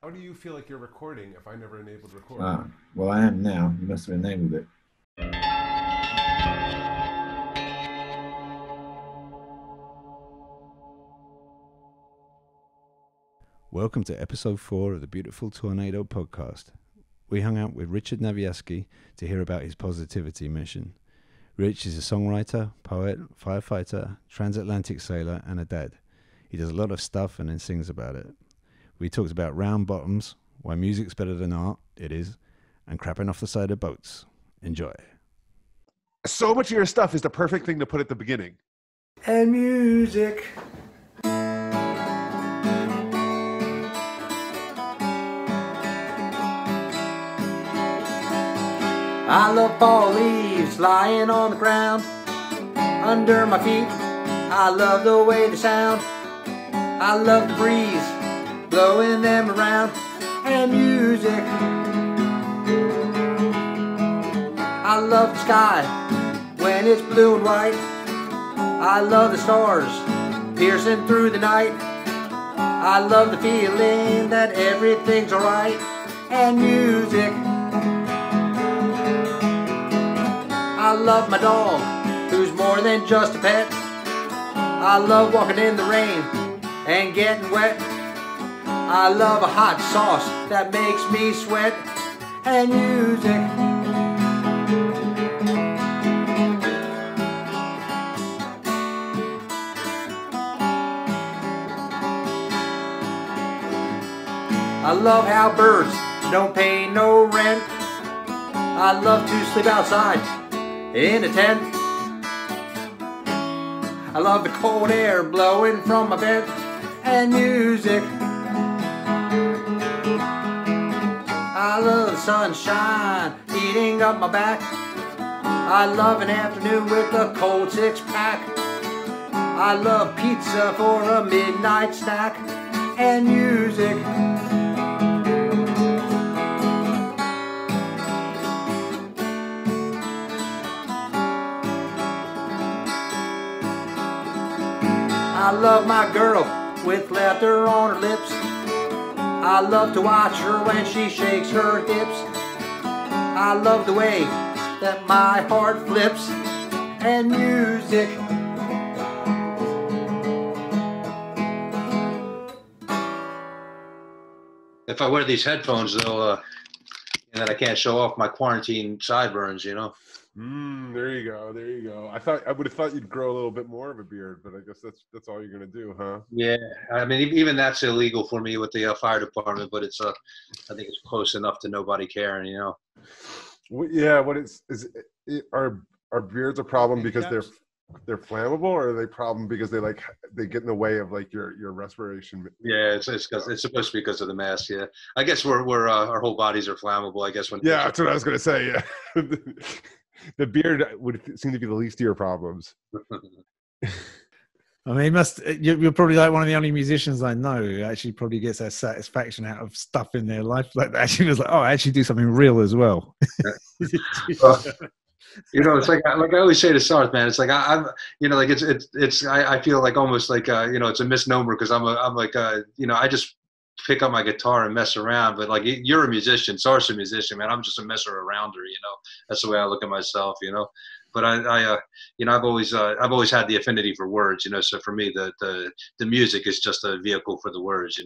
How do you feel like you're recording if I never enabled record? Ah, well, I am now. You must have enabled it. Welcome to episode 4 of the Beautiful Tornado podcast. We hung out with Richard Naviasky to hear about his positivity mission. Rich is a songwriter, poet, firefighter, transatlantic sailor, and a dad. He does a lot of stuff and then sings about it. We talked about round bottoms, why music's better than art, it is, and crapping off the side of boats. Enjoy. So much of your stuff is the perfect thing to put at the beginning. And music. I love fall leaves lying on the ground under my feet. I love the way they sound. I love the breeze blowing them around. And music. I love the sky when it's blue and white. I love the stars piercing through the night. I love the feeling that everything's alright. And music. I love my dog, who's more than just a pet. I love walking in the rain and getting wet. I love a hot sauce that makes me sweat. And music. I love how birds don't pay no rent. I love to sleep outside in a tent. I love the cold air blowing from my bed. And music. I love the sunshine heating up my back. I love an afternoon with a cold 6-pack. I love pizza for a midnight snack. And music. I love my girl with laughter on her lips. I love to watch her when she shakes her hips. I love the way that my heart flips. And music. If I wear these headphones, they'll, and then I can't show off my quarantine sideburns. There you go. There you go. I would have thought you'd grow a little bit more of a beard, but I guess that's all you're gonna do, huh? Yeah, I mean, even that's illegal for me with the fire department, but I think it's close enough to nobody caring. Yeah. What are beards a problem because they're flammable, or are they a problem because they get in the way of like your respiration? Yeah, it's supposed to be because of the mask. Yeah, I guess we're our whole bodies are flammable. I guess when Yeah, that's what I was gonna say. Yeah. The beard would seem to be the least of your problems. I mean, you're probably like one of the only musicians I know who actually probably gets their satisfaction out of stuff in their life like that. Actually, was like, oh, I actually do something real as well. It's like I always say to Sarth, man. It's like I'm, like I feel like almost like it's a misnomer because I'm like I just pick up my guitar and mess around. But like you're a musician, Sarth's a musician, man. I'm just a messer arounder. That's the way I look at myself. But I've always had the affinity for words. So for me, the music is just a vehicle for the words.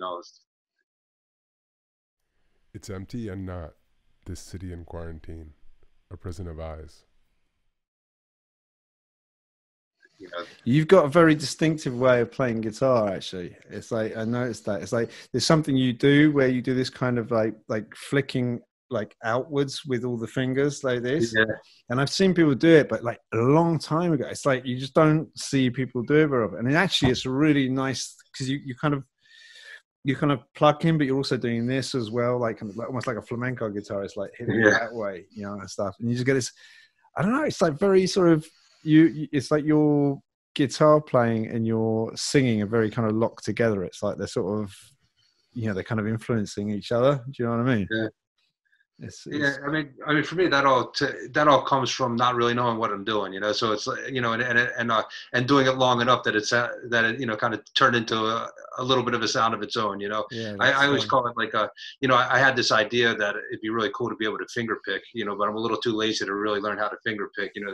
It's empty and not this city in quarantine, a prison of eyes. You've got a very distinctive way of playing guitar, actually. It's like, I noticed that. It's like there's something you do where you do this kind of like flicking like outwards with all the fingers like this. Yeah. And I've seen people do it, but like a long time ago. It's like you just don't see people do it very often. And actually it's really nice because you kind of plug in, but you're also doing this as well, like almost like a flamenco guitarist, like hitting it that way, and stuff. And you just get this, I don't know, it's like very sort of, it's like your guitar playing and your singing are very kind of locked together. It's like they're sort of, they're kind of influencing each other. Do you know what I mean? Yeah. Yeah, I mean, for me, that all comes from not really knowing what I'm doing, you know. So it's like, you know, and doing it long enough that it, you know, kind of turned into a little bit of a sound of its own, you know. Yeah, I always call it like you know, I had this idea that it'd be really cool to be able to finger pick, you know, but I'm a little too lazy to really learn how to finger pick, you know,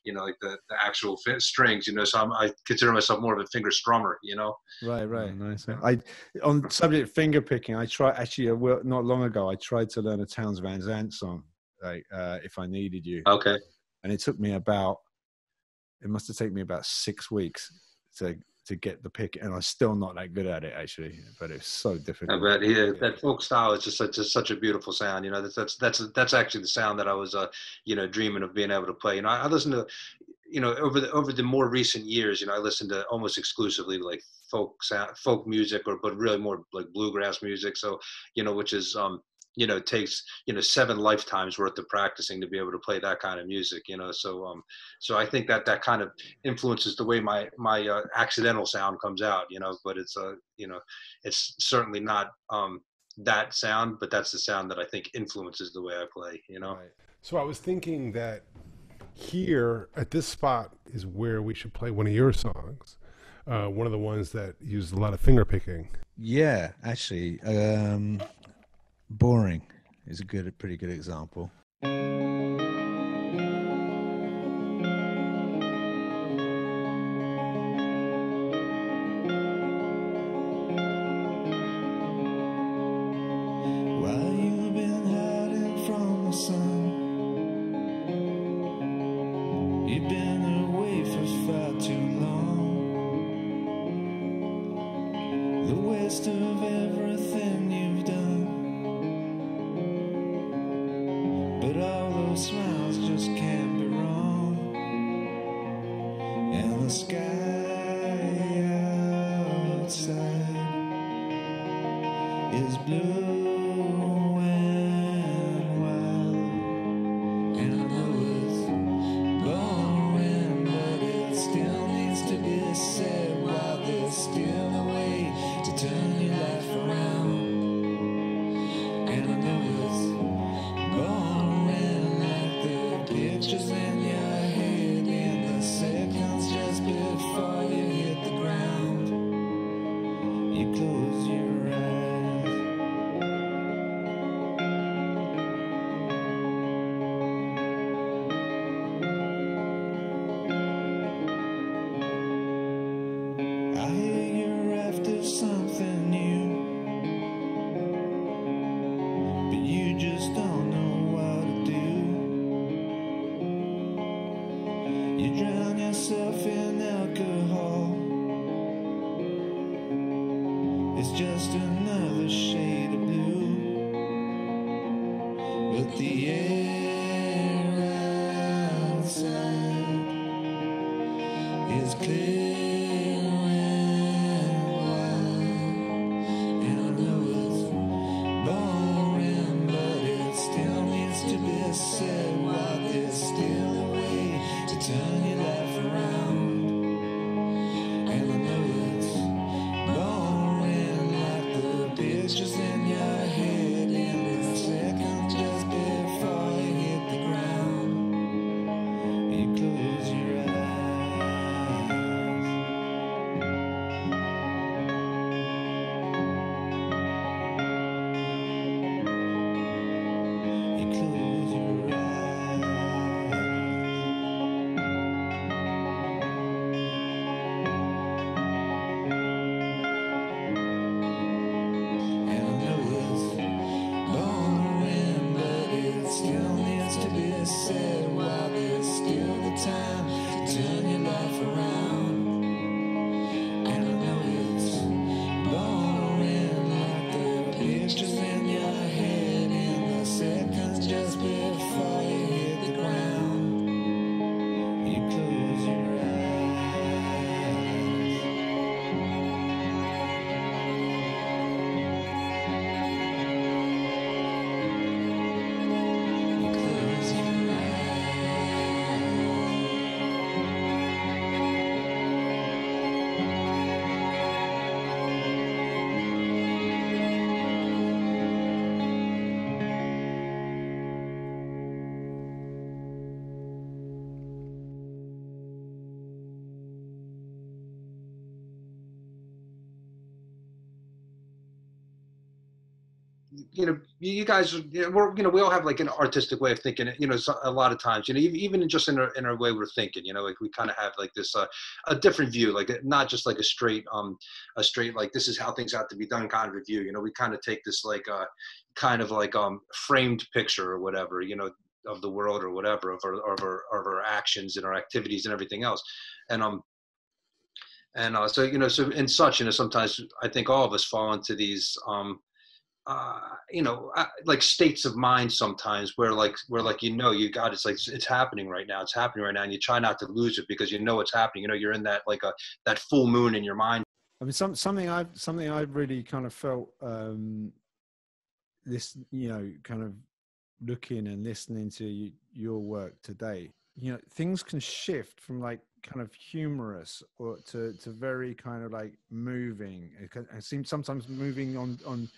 you know, like the actual strings, you know. So I consider myself more of a finger strummer, you know. Right. Nice. On subject of finger picking, not long ago, I tried to learn a Townes Van Zandt song, like "If I Needed You." Okay. And it must have taken me about 6 weeks to get the pick, and I'm still not that good at it actually. But it's so difficult. But that folk style is just such a beautiful sound. You know, that's actually the sound that I was you know, dreaming of being able to play. You know, I listen to, you know, over the more recent years, you know, I listen to almost exclusively like folk music, but really more like bluegrass music. So, you know, which is you know, takes, you know, 7 lifetimes worth of practicing to be able to play that kind of music, you know. So so I think that kind of influences the way my accidental sound comes out, you know. But it's you know, it's certainly not that sound, but that's the sound that I think influences the way I play, you know. Right. So I was thinking that here at this spot is where we should play one of your songs, one of the ones that used a lot of finger picking. Yeah, actually, "Boring" is a pretty good example. you guys, we're, we all have like an artistic way of thinking, a lot of times, even just in our way we're thinking, like we kind of have like this, a different view, like not just like a straight, like this is how things have to be done kind of a view. We kind of take this like, kind of like, framed picture or whatever, of the world or whatever, of our actions and our activities and everything else. So, so in such, sometimes I think all of us fall into these, like states of mind sometimes where you got, it's like, it's happening right now. It's happening right now. And you try not to lose it because it's happening. You're in that, like that full moon in your mind. I mean, something I've really kind of felt, this, kind of looking and listening to your work today, things can shift from like kind of humorous or to very kind of like moving. It seems sometimes moving on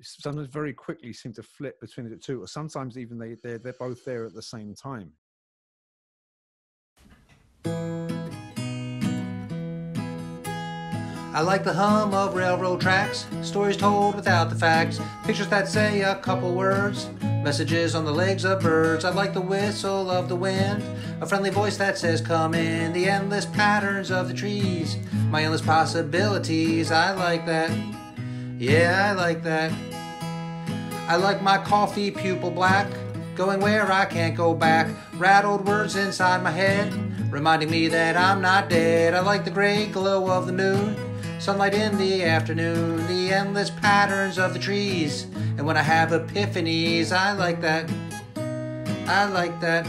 sometimes very quickly seem to flip between the two, or sometimes even they're both there at the same time. I like the hum of railroad tracks, stories told without the facts, pictures that say a couple words, messages on the legs of birds. I like the whistle of the wind, a friendly voice that says come in, the endless patterns of the trees, my endless possibilities. I like that, yeah, I like that. I like my coffee pupil black, going where I can't go back, rattled words inside my head, reminding me that I'm not dead. I like the gray glow of the moon, sunlight in the afternoon, the endless patterns of the trees, and when I have epiphanies. I like that, I like that.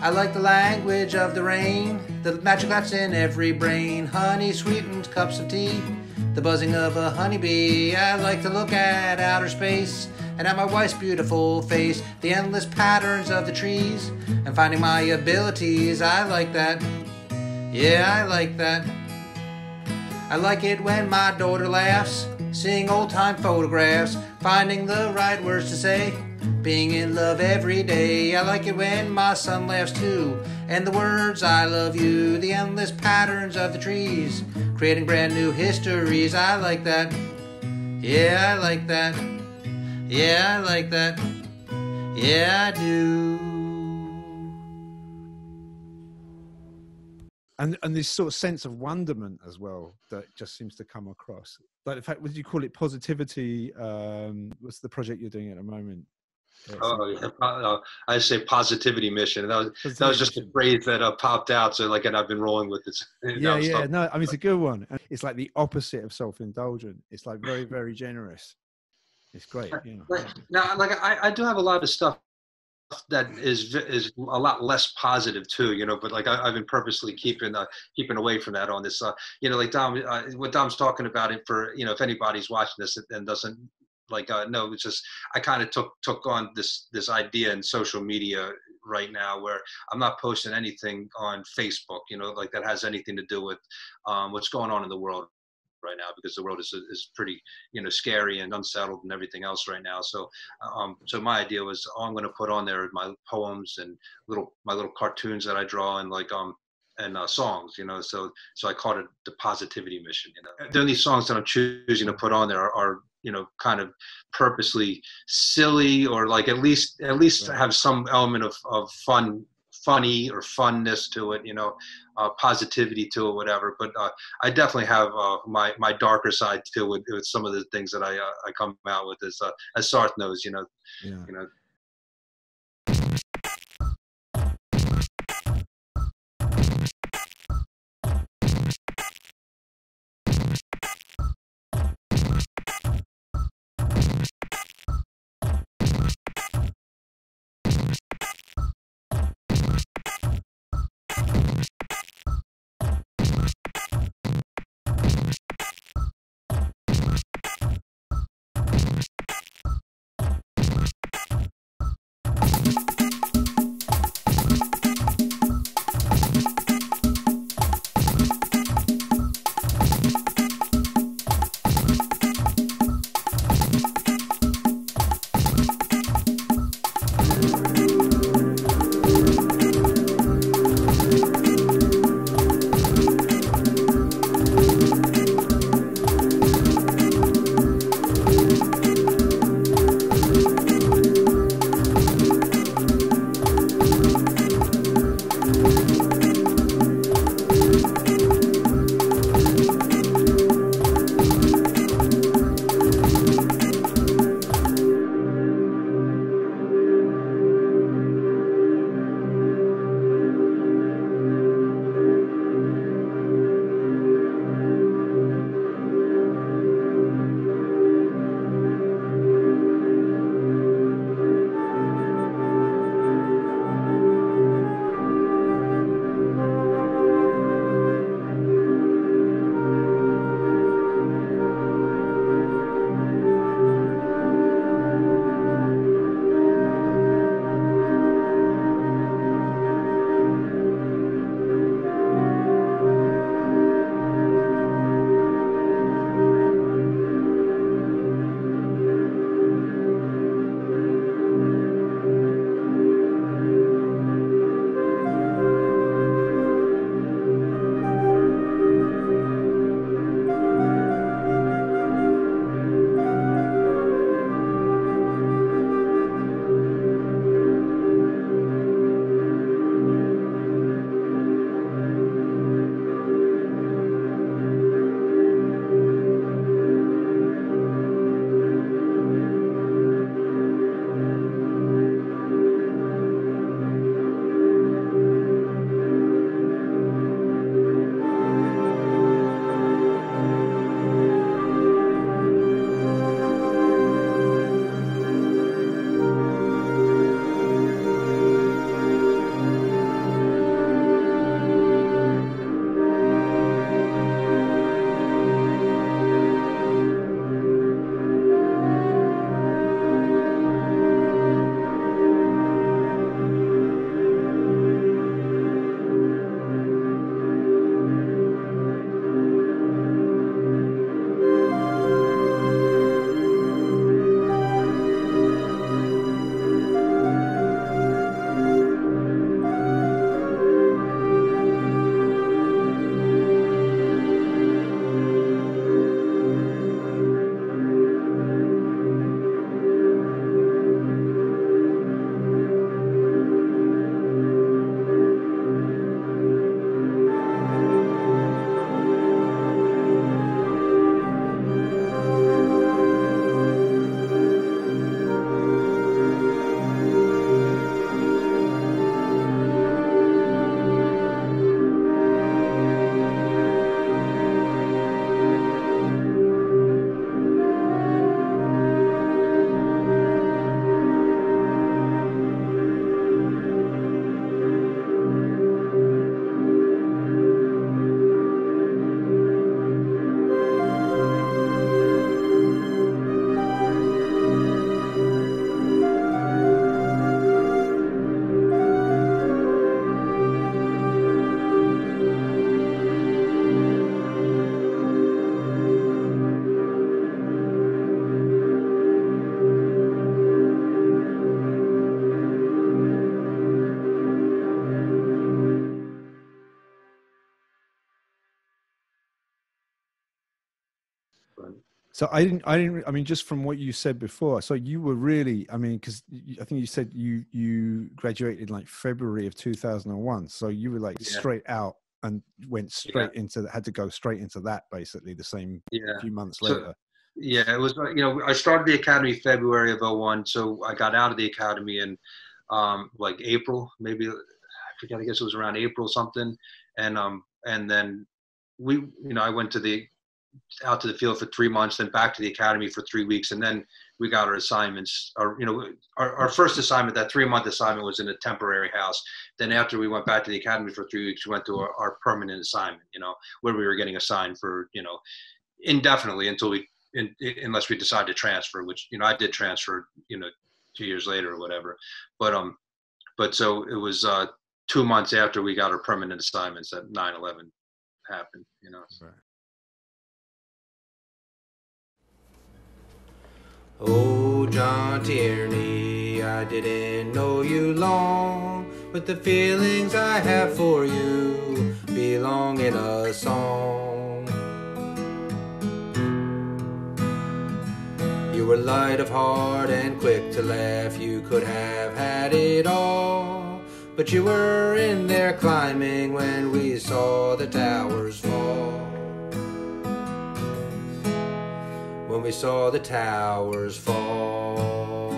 I like the language of the rain, the magic that's in every brain, honey sweetened cups of tea, the buzzing of a honeybee. I like to look at outer space and at my wife's beautiful face, the endless patterns of the trees, and finding my abilities. I like that, yeah, I like that. I like it when my daughter laughs, seeing old-time photographs, finding the right words to say, being in love every day. I like it when my son laughs too, and the words I love you, the endless patterns of the trees, creating brand new histories. I like that, yeah, I like that, yeah, I like that, yeah, I do. And this sort of sense of wonderment as well that just seems to come across. Like, in fact, would you call it positivity? What's the project you're doing at the moment? I say positivity mission. That was just a phrase that popped out. So and I've been rolling with it. Yeah. No, I mean, it's a good one. It's like the opposite of self-indulgent. It's like very, very generous. It's great. Yeah. Now, I do have a lot of stuff that is a lot less positive too, but I've been purposely keeping away from that on this, like Dom, what Dom's talking about it for, if anybody's watching this and doesn't know, it's just, I kind of took on this idea in social media right now where I'm not posting anything on Facebook, that has anything to do with what's going on in the world right now, because the world is pretty, scary and unsettled and everything else right now. So, so my idea was, I'm going to put on there my poems and my little cartoons that I draw and songs, so I called it the positivity mission. The only songs that I'm choosing to put on there are kind of purposely silly, or at least have some element of funny or funness to it, positivity to it, whatever. But I definitely have my darker side too with some of the things that I come out with, as Sarth knows, Yeah. So I didn't. I mean, just from what you said before, so you were really. I mean, because I think you said you graduated like February of 2001. So you were like straight out and went straight into had to go straight into that basically the same few months later. Yeah, it was. You know, I started the academy February of '01. So I got out of the academy in like April, maybe I forget. I guess it was around April something, and then I went out to the field for 3 months, then back to the academy for 3 weeks, and then we got our assignments. Our first assignment, that 3-month assignment, was in a temporary house. Then after we went back to the academy for 3 weeks, we went to our permanent assignment. Where we were getting assigned for indefinitely unless we decide to transfer. Which I did transfer 2 years later or whatever. But so it was 2 months after we got our permanent assignments that 9/11 happened. Right. Oh, John Tierney, I didn't know you long, but the feelings I have for you belong in a song. You were light of heart and quick to laugh, you could have had it all, but you were in there climbing when we saw the towers fall. When we saw the towers fall,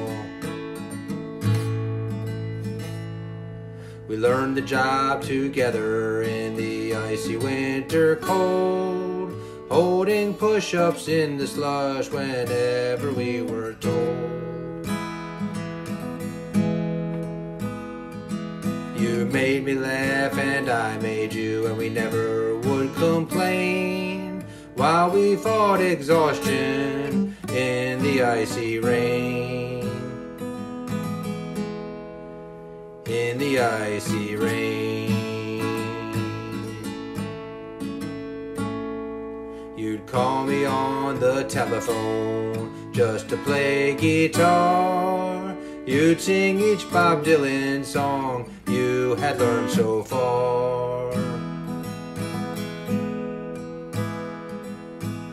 we learned the job together in the icy winter cold, holding push-ups in the slush whenever we were told. You made me laugh and I made you, and we never would complain while we fought exhaustion in the icy rain. In the icy rain. You'd call me on the telephone just to play guitar. You'd sing each Bob Dylan song you had learned so far.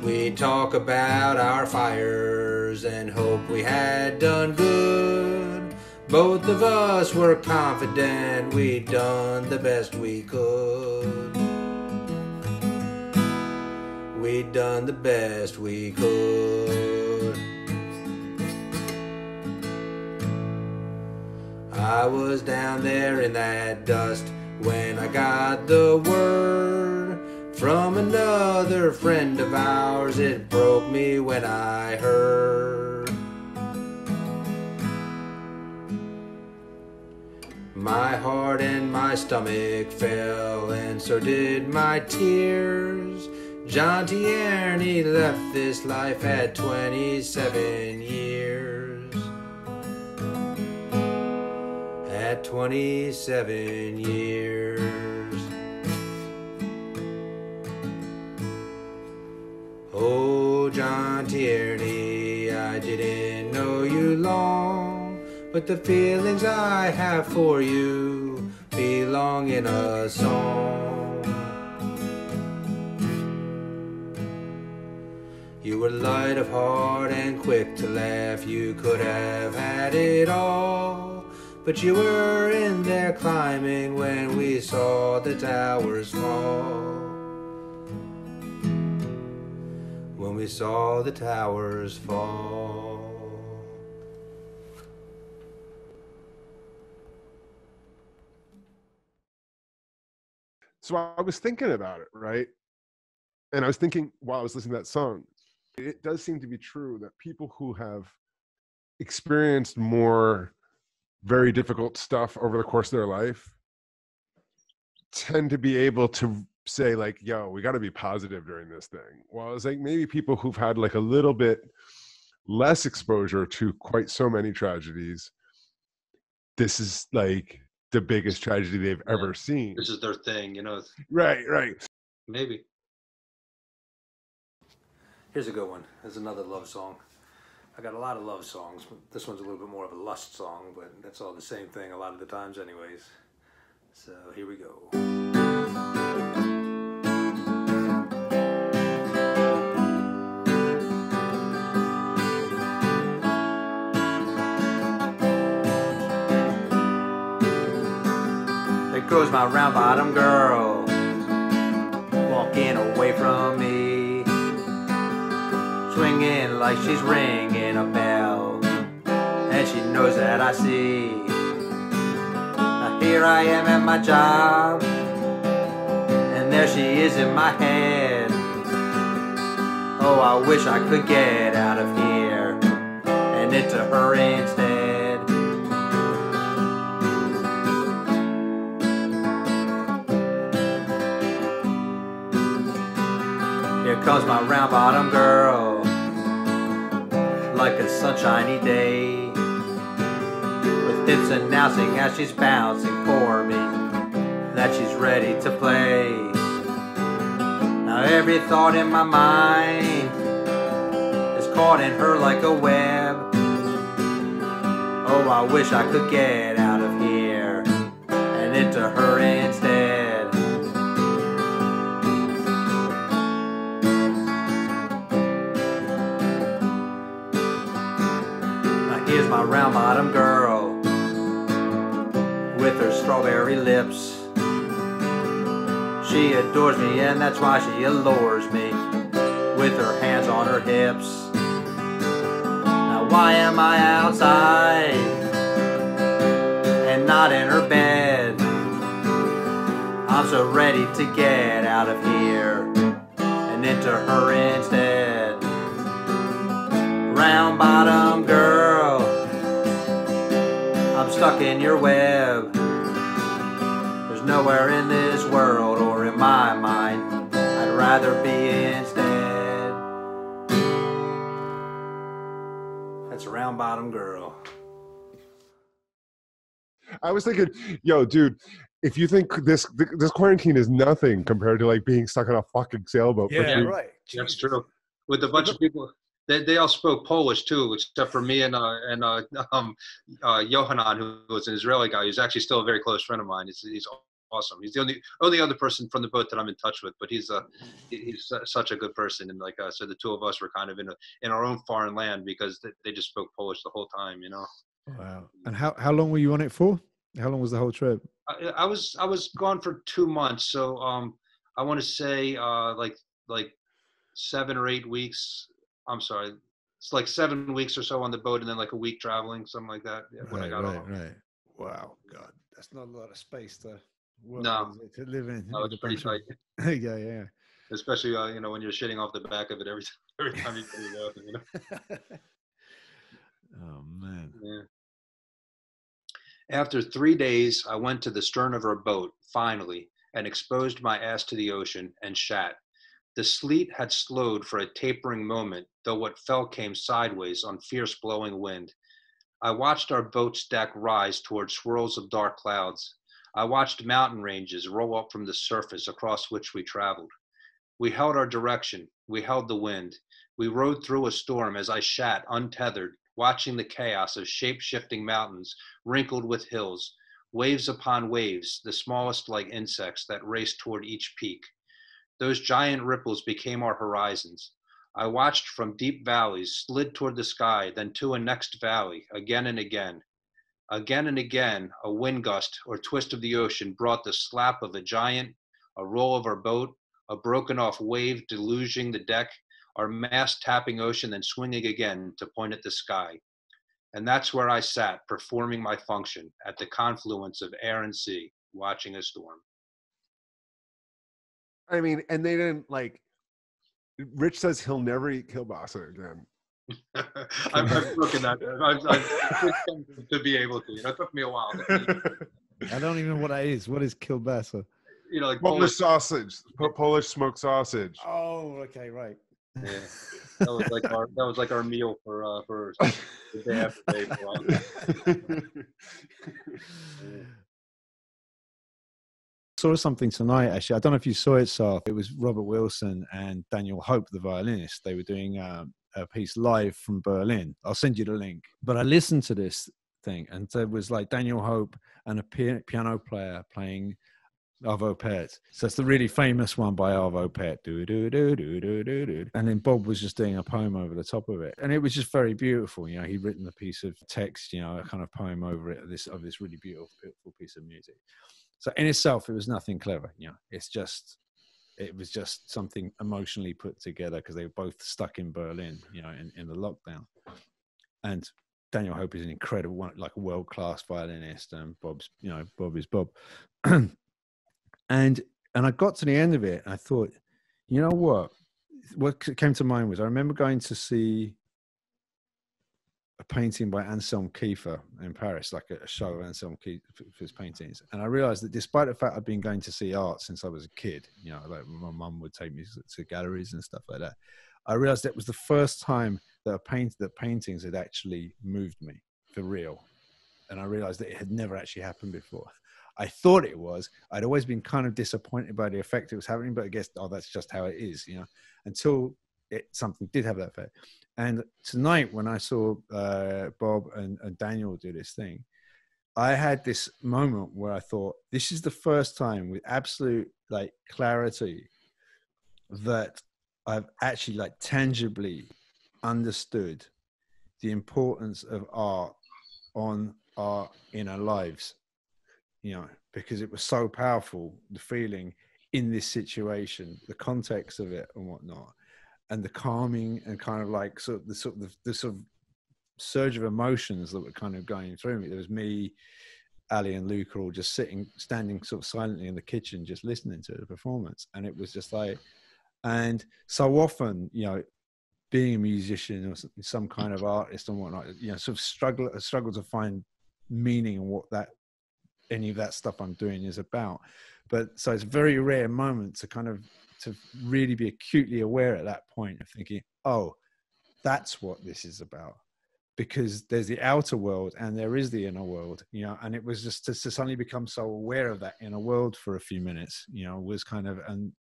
We'd talk about our fires and hope we had done good. Both of us were confident we'd done the best we could. We'd done the best we could. I was down there in that dust when I got the word from another friend of ours. It broke me when I heard. My heart and my stomach fell, and so did my tears. John Tierney left this life at 27 years. At 27 years. Oh, John Tierney, I didn't know you long, but the feelings I have for you belong in a song. You were light of heart and quick to laugh, you could have had it all, but you were in there climbing when we saw the towers fall. When we saw the towers fall. So I was thinking about it, right? And I was thinking while I was listening to that song, it does seem to be true that people who have experienced more very difficult stuff over the course of their life tend to be able to say like, yo, we got to be positive during this thing. Well, it's like maybe people who've had like a little bit less exposure to quite so many tragedies, this is like the biggest tragedy they've ever seen. This is their thing, Right. Maybe. Here's a good one. There's another love song. I got a lot of love songs. This one's a little bit more of a lust song, but that's all the same thing a lot of the times anyways. So here we go. goes my round bottom girl, walking away from me, swinging like she's ringing a bell, and she knows that I see. Now here I am at my job, and there she is in my head. Oh, I wish I could get out of here and into her instead. Here comes my round bottom girl, like a sunshiny day, with hips announcing as she's bouncing for me that she's ready to play. Now every thought in my mind is caught in her like a web. Oh, I wish I could get out of here and into her instead. Now here's my round bottom girl with her strawberry lips. She adores me, and that's why she allures me with her hands on her hips. Now why am I outside and not in her bed? I'm so ready to get out of here and into her instead. Round bottom girl, I'm stuck in your web. There's nowhere in this world or in my mind I'd rather be instead. That's a round bottom girl. I was thinking, yo, dude, if you think this quarantine is nothing compared to like being stuck on a fucking sailboat for 3 right. That's true. With a bunch of people, they all spoke Polish too, except for me and Yohanan, who was an Israeli guy. He's actually still a very close friend of mine. He's awesome. He's the only other person from the boat that I'm in touch with, but he's such a good person. And like so the two of us were kind of in our own foreign land because they just spoke Polish the whole time, you know. Wow. And how long were you on it for? How long was the whole trip? I was gone for 2 months, so I want to say like 7 or 8 weeks. I'm sorry, it's like 7 weeks or so on the boat, and then like a week traveling, something like that. Yeah, when I got off. Right. Wow, God, that's not a lot of space to work with, to live in. No, it's pretty tight. Yeah. Especially when you're shitting off the back of it every time you go. You know. Oh man. Yeah. After 3 days, I went to the stern of our boat, finally, and exposed my ass to the ocean and shat. The sleet had slowed for a tapering moment, though what fell came sideways on fierce blowing wind. I watched our boat's deck rise toward swirls of dark clouds. I watched mountain ranges roll up from the surface across which we traveled. We held our direction. We held the wind. We rode through a storm as I shat untethered, watching the chaos of shape-shifting mountains wrinkled with hills, waves upon waves, the smallest like insects that raced toward each peak. Those giant ripples became our horizons. I watched from deep valleys, slid toward the sky, then to a next valley, again and again. Again and again, a wind gust or twist of the ocean brought the slap of a giant, a roll of our boat, a broken off wave deluging the deck, our mast tapping ocean, then swinging again to point at the sky. And that's where I sat, performing my function, at the confluence of air and sea, watching a storm. I mean, and they didn't like. Rich says he'll never eat kielbasa again. I've broken that. I've to be able to. It took me a while. I don't even know what that is. What is kielbasa? Like Polish sausage, Polish smoked sausage. Oh, okay, right. Yeah, that was like our meal for the day after day. Saw something tonight, actually. I don't know if you saw it, Sarth. It was Robert Wilson and Daniel Hope, the violinist. They were doing a piece live from Berlin. I'll send you the link. But I listened to this thing, and there was like Daniel Hope and a piano player playing Arvo Pärt. So it's the really famous one by Arvo Pärt. Do, do, do, do, do, do, do. And then Bob was just doing a poem over the top of it. And it was just very beautiful. You know, he'd written a piece of text, you know, a kind of poem over it, of this really beautiful piece of music. So in itself, it was nothing clever. You know, it was just something emotionally put together because they were both stuck in Berlin, you know, in the lockdown. And Daniel Hope is an incredible one, like a world-class violinist, and Bob is Bob. and I got to the end of it, and I thought, you know what came to mind was I remember going to see a painting by Anselm Kiefer in Paris, like a show of Anselm Kiefer's paintings. And I realized that despite the fact I'd been going to see art since I was a kid, you know, like my mum would take me to galleries and stuff like that, I realized that was the first time that paintings had actually moved me for real. And I realized that it had never actually happened before. I thought it was. I'd always been kind of disappointed by the effect it was having, but I guess, that's just how it is, you know, until something did have that effect. And tonight, when I saw Bob and Daniel do this thing, I had this moment where I thought, this is the first time with absolute like clarity that I've actually like tangibly understood the importance of art on our inner lives, you know, because it was so powerful, the feeling in this situation, the context of it and whatnot, and the calming and kind of like the sort of surge of emotions that were kind of going through me. There was me, Ali and Luke all just standing sort of silently in the kitchen, just listening to the performance. And it was just like, and so often, you know, being a musician or some kind of artist and whatnot, you know, sort of struggle to find meaning in what any of that stuff I'm doing is about. But so it's a very rare moment to really be acutely aware at that point of thinking, oh, that's what this is about. Because there's the outer world and there is the inner world, you know, and it was just to suddenly become so aware of that inner world for a few minutes, you know, was kind of, and,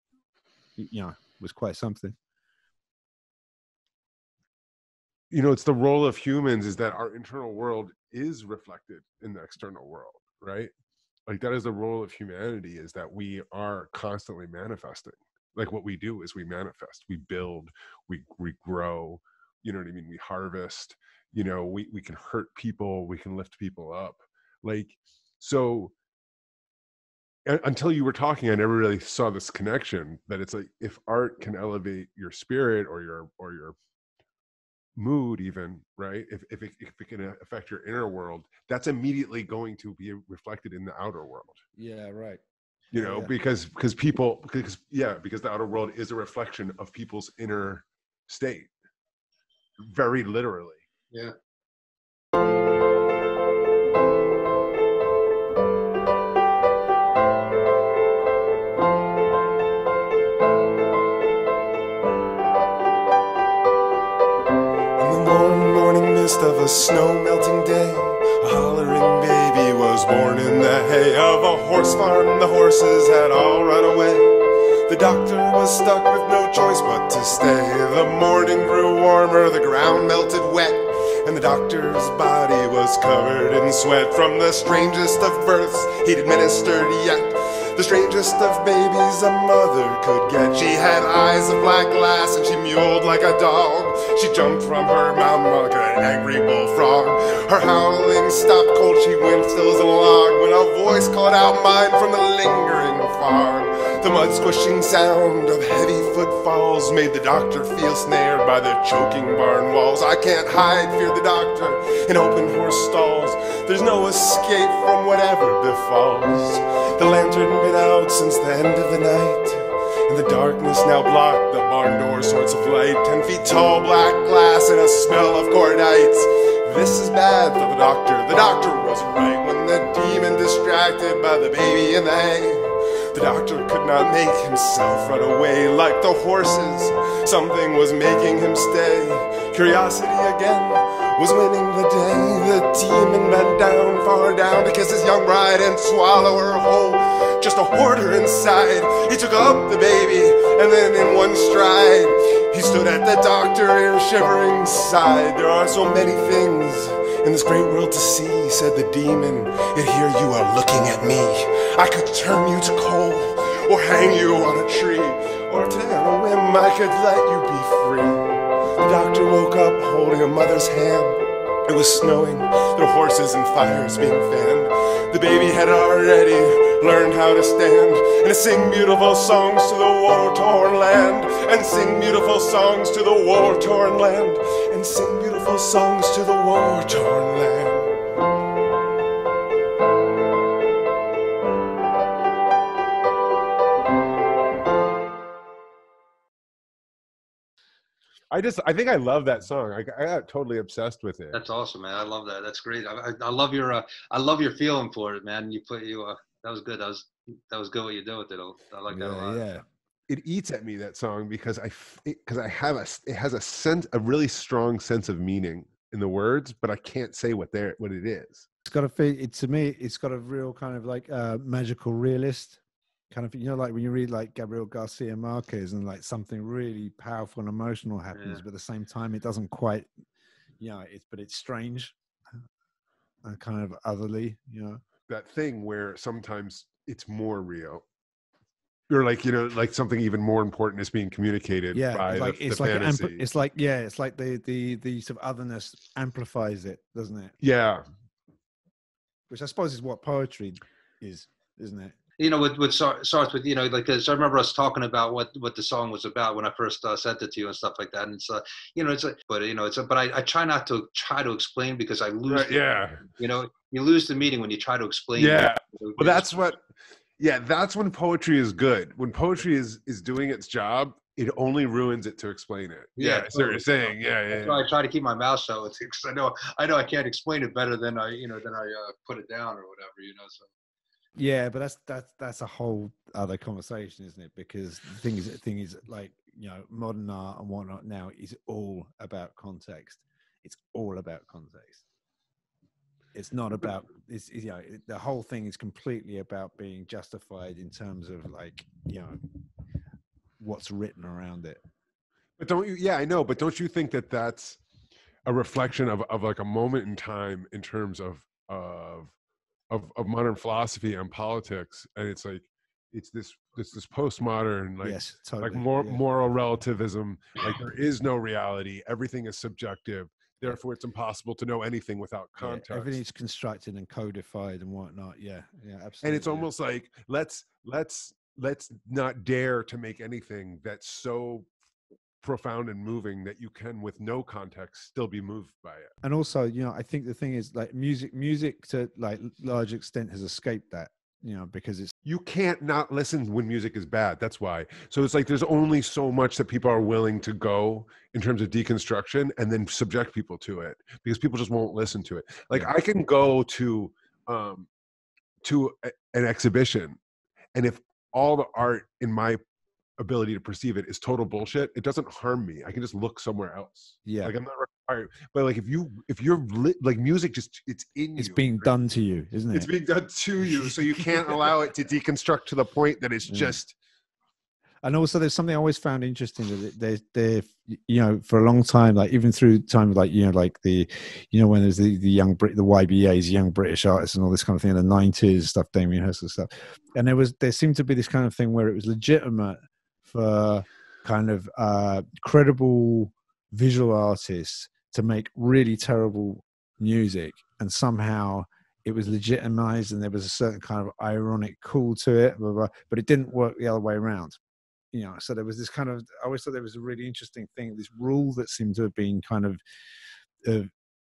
you know, was quite something. You know, it's the role of humans is that our internal world is reflected in the external world, right? Like that is the role of humanity, is that we are constantly manifesting. Like what we do is we manifest, we build, we grow, you know what I mean? We harvest, you know, we can hurt people, we can lift people up. Like, so until you were talking, I never really saw this connection that it's like, if art can elevate your spirit or your mood even, right? If it can affect your inner world, that's immediately going to be reflected in the outer world. Yeah, right. You know, because the outer world is a reflection of people's inner state, very literally. Yeah. Of a snow-melting day, a hollering baby was born in the hay of a horse farm. The horses had all run away. The doctor was stuck with no choice but to stay. The morning grew warmer, the ground melted wet, and the doctor's body was covered in sweat from the strangest of births he'd administered yet. The strangest of babies a mother could get. She had eyes of black glass and she mewed like a dog. She jumped from her mountain like an angry bullfrog. Her howling stopped cold, she went still as a log when a voice called out mine from the lingering fog. The mud squishing sound of heavy footfalls made the doctor feel snared by the choking barn walls. I can't hide, feared the doctor, in open horse stalls. There's no escape from whatever befalls. The lantern been out since the end of the night, and the darkness now blocked the barn door sorts of light. 10 feet tall, black glass, and a smell of cordites. This is bad, thought the doctor. The doctor was right when the demon distracted by the baby in the hay. The doctor could not make himself run away like the horses. Something was making him stay. Curiosity again was winning the day. The demon bent down, far down, to kiss his young bride and swallow her whole. Just a hoarder inside. He took up the baby, and then in one stride, he stood at the doctor in a shivering side. There are so many things in this great world to see, said the demon, and here you are looking at me. I could turn you to coal, or hang you on a tree, or today on a whim I could let you be free. The doctor woke up holding a mother's hand. It was snowing, there were horses and fires being fanned. The baby had already learned how to stand and sing beautiful songs to the war-torn land, and sing beautiful songs to the war-torn land, and sing beautiful songs to the war-torn land. I think I love that song. I got totally obsessed with it. That's awesome, man. I love that. That's great. I love your feeling for it, man. That was good. That was good what you did with it. I like that a lot. Yeah. It eats at me, that song, because it has a really strong sense of meaning in the words, but I can't say what it is. It's got to me, it's got a real kind of like magical realist kind of, like when you read like Gabriel Garcia Marquez and like something really powerful and emotional happens, but at the same time it doesn't quite, but it's strange and kind of otherly, That thing where sometimes it's more real, or like like something even more important is being communicated by the fantasy. It's like the sort of otherness amplifies it, doesn't it? Yeah, which I suppose is what poetry is, isn't it? With Sarth, with because I remember us talking about what the song was about when I first sent it to you and stuff like that, and but I try not to explain because I lose. You lose the meaning when you try to explain. Yeah, well, that's when poetry is good. When poetry is doing its job, it only ruins it to explain it. Yeah, so you're saying, yeah. So I try to keep my mouth shut with it because I know I can't explain it better than I put it down or whatever. So. Yeah, but that's a whole other conversation, isn't it? Because the thing is like, modern art and whatnot now is all about context. It's all about context. It's not about the whole thing is completely about being justified in terms of like, what's written around it. But don't you? Yeah, I know. But don't you think that that's a reflection of like a moment in time in terms of modern philosophy and politics? And it's like it's this postmodern moral relativism. Like there is no reality. Everything is subjective. Therefore, it's impossible to know anything without context. Yeah, everything's constructed and codified and whatnot. Yeah, absolutely. And it's almost like let's not dare to make anything that's so profound and moving that you can, with no context, still be moved by it. And also, I think the thing is like music to like large extent has escaped that, because you can't not listen when music is bad. That's why. So it's like there's only so much that people are willing to go in terms of deconstruction and then subject people to it, because people just won't listen to it. Like I can go to an exhibition, and if all the art in my ability to perceive it is total bullshit, it doesn't harm me. I can just look somewhere else. Yeah, like I'm not required. But like if you're like music, just it's in you. It's being done to you, isn't it? It's being done to you, so you can't allow it to deconstruct to the point that it's just. And also, there's something I always found interesting that they're for a long time, like even through time, like like the, when there's the YBAs, young British artists, and all this kind of thing in the 90s, stuff, Damien Hirst and stuff, and there seemed to be this kind of thing where it was legitimate for kind of credible visual artists to make really terrible music, and somehow it was legitimized and there was a certain kind of ironic cool to it, blah, blah, but it didn't work the other way around. So there was this kind of, I always thought there was a really interesting thing, this rule that seemed to have been kind of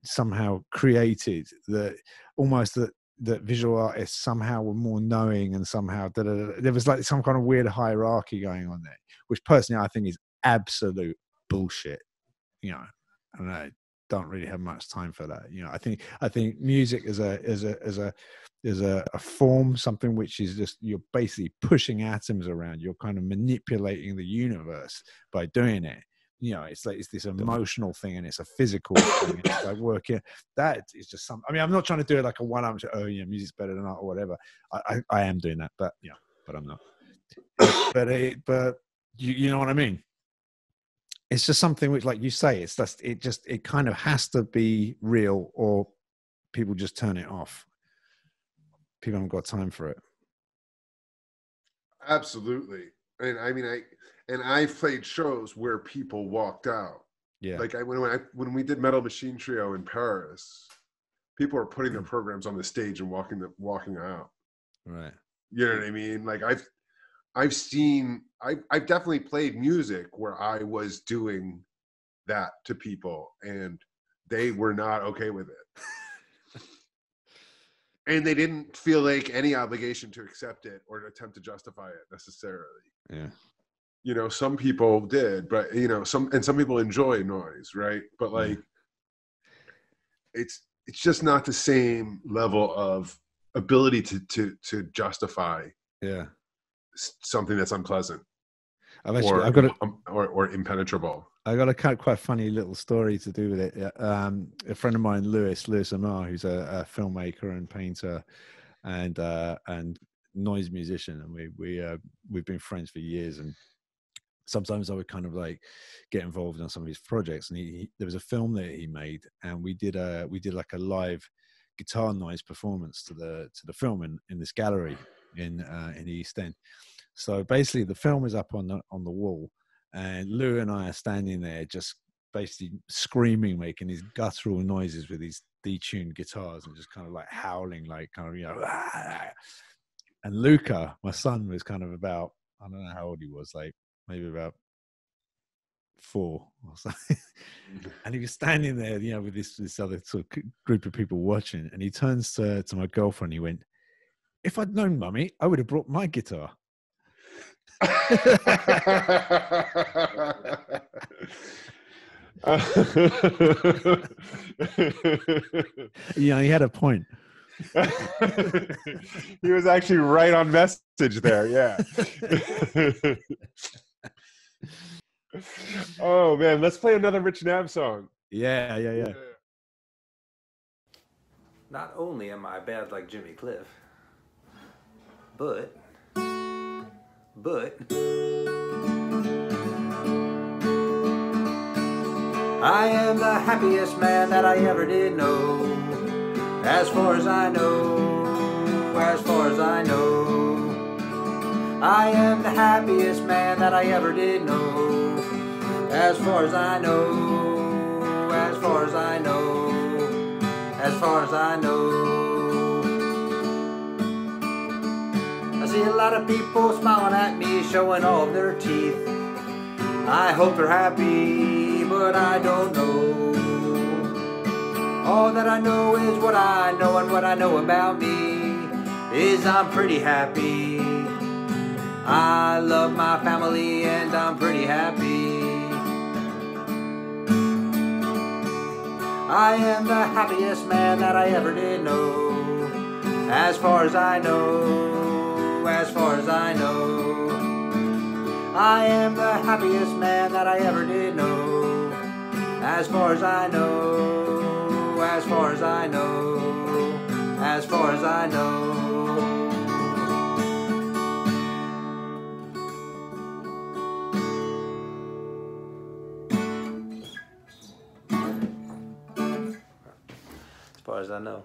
somehow created, that almost that visual artists somehow were more knowing, and somehow there was like some kind of weird hierarchy going on there, which personally I think is absolute bullshit. And I don't really have much time for that. I think music is a form, something which is just, you're basically pushing atoms around. You're kind of manipulating the universe by doing it. It's like it's this emotional thing, and it's a physical thing. And it's like working. That is just some. I mean, I'm not trying to do it like a one-up. Music's better than art or whatever. I am doing that, but but I'm not. But you know what I mean. It's just something which, like you say, it kind of has to be real, or people just turn it off. People haven't got time for it. Absolutely. And I mean, I've played shows where people walked out. Yeah. Like when we did Metal Machine Trio in Paris, people were putting their programs on the stage and walking out. Right. You know what I mean? Like I've definitely played music where I was doing that to people and they were not okay with it. And they didn't feel like any obligation to accept it or to attempt to justify it necessarily. Yeah. You know, some people did, but you know, some people enjoy noise, right? But like it's just not the same level of ability to justify something that's unpleasant or impenetrable. I got a quite funny little story to do with it. A friend of mine, Lewis Amar, who's a filmmaker and painter and noise musician, and we've been friends for years. And sometimes I would kind of like get involved in some of his projects. And there was a film that he made, and we did like a live guitar noise performance to the film in this gallery in the East End. So basically, the film is up on the wall. And Lou and I are standing there just basically screaming, making these guttural noises with these detuned guitars and just kind of like howling, like kind of, you know. And Luca, my son, was kind of about, I don't know how old he was, like maybe about 4 or something. And he was standing there, you know, with this other sort of group of people watching. And he turns to my girlfriend. He went, "If I'd known, Mummy, I would have brought my guitar." Yeah, he had a point. He was actually right on message there. Yeah. Oh man, let's play another Rich Nav song. Yeah. Not only am I bad like Jimmy Cliff, but I am the happiest man that I ever did know. As far as I know, as far as I know, I am the happiest man that I ever did know. As far as I know, as far as I know, as far as I know. I see a lot of people smiling at me, showing all of their teeth. I hope they're happy, but I don't know. All that I know is what I know, and what I know about me is I'm pretty happy. I love my family and I'm pretty happy. I am the happiest man that I ever did know. As far as I know, as far as I know, I am the happiest man that I ever did know. As far as I know, as far as I know, as far as I know. As far as I know.